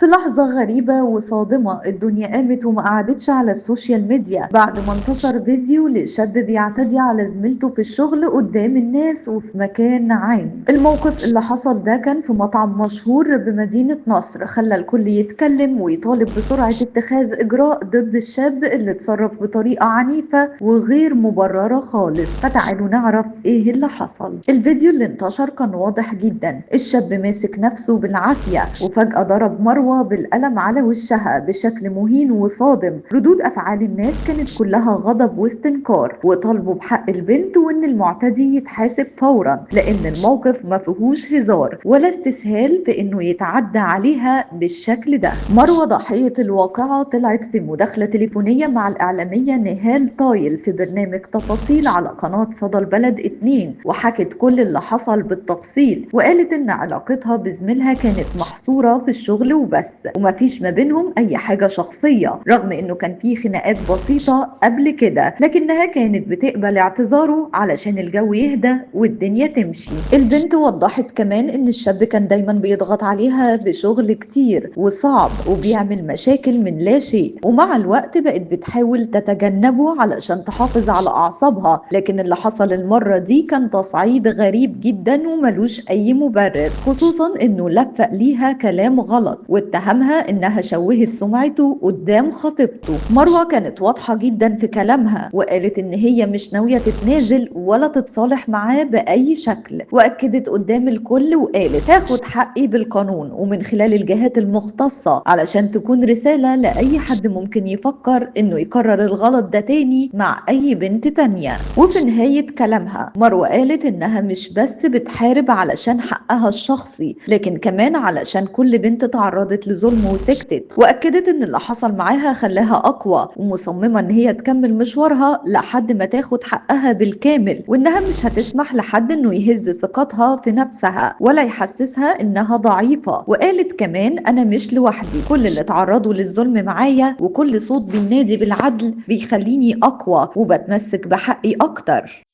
في لحظة غريبة وصادمة الدنيا قامت وما قعدتش على السوشيال ميديا بعد ما انتشر فيديو لشاب بيعتدي على زميلته في الشغل قدام الناس وفي مكان عام. الموقف اللي حصل ده كان في مطعم مشهور بمدينة نصر، خلى الكل يتكلم ويطالب بسرعة اتخاذ إجراء ضد الشاب اللي اتصرف بطريقة عنيفة وغير مبررة خالص. فتعالوا نعرف ايه اللي حصل. الفيديو اللي انتشر كان واضح جدا، الشاب ماسك نفسه بالعافية وفجأة ضرب مروة بالقلم على وشها بشكل مهين وصادم. ردود أفعال الناس كانت كلها غضب واستنكار، وطالبوا بحق البنت وإن المعتدي يتحاسب فورا، لأن الموقف ما فيهوش هزار ولا استسهال في إنه يتعدى عليها بالشكل ده. مروة ضحية الواقعة طلعت في مداخلة تليفونية مع الإعلامية نهال طايل في برنامج تفاصيل على قناة صدى البلد 2، وحكت كل اللي حصل بالتفصيل، وقالت إن علاقتها بزميلها كانت محصورة في الشغل وبس، ومفيش ما بينهم اي حاجة شخصية، رغم انه كان في خناقات بسيطة قبل كده، لكنها كانت بتقبل اعتذاره علشان الجو يهدى والدنيا تمشي. البنت وضحت كمان ان الشاب كان دايما بيضغط عليها بشغل كتير وصعب وبيعمل مشاكل من لا شيء، ومع الوقت بقت بتحاول تتجنبه علشان تحافظ على اعصابها، لكن اللي حصل المرة دي كان تصعيد غريب جدا وملوش اي مبرر، خصوصا انه لفق ليها كلام غلط واتهمها انها شوهت سمعته قدام خطيبته. مروة كانت واضحة جدا في كلامها، وقالت ان هي مش ناوية تتنازل ولا تتصالح معاه بأي شكل، واكدت قدام الكل وقالت هاخد حقي بالقانون ومن خلال الجهات المختصة علشان تكون رسالة لأي حد ممكن يفكر انه يكرر الغلط ده تاني مع اي بنت تانية. وفي نهاية كلامها مروة قالت انها مش بس بتحارب علشان حقها الشخصي، لكن كمان علشان كل بنت تعرضت لظلم وسكتت، واكدت ان اللي حصل معاها خلاها اقوى ومصممة ان هي تكمل مشوارها لحد ما تاخد حقها بالكامل، وانها مش هتسمح لحد انه يهز ثقتها في نفسها ولا يحسسها انها ضعيفة. وقالت كمان انا مش لوحدي، كل اللي تعرضوا للظلم معايا وكل صوت بينادي بالعدل بيخليني اقوى وبتمسك بحقي اكتر.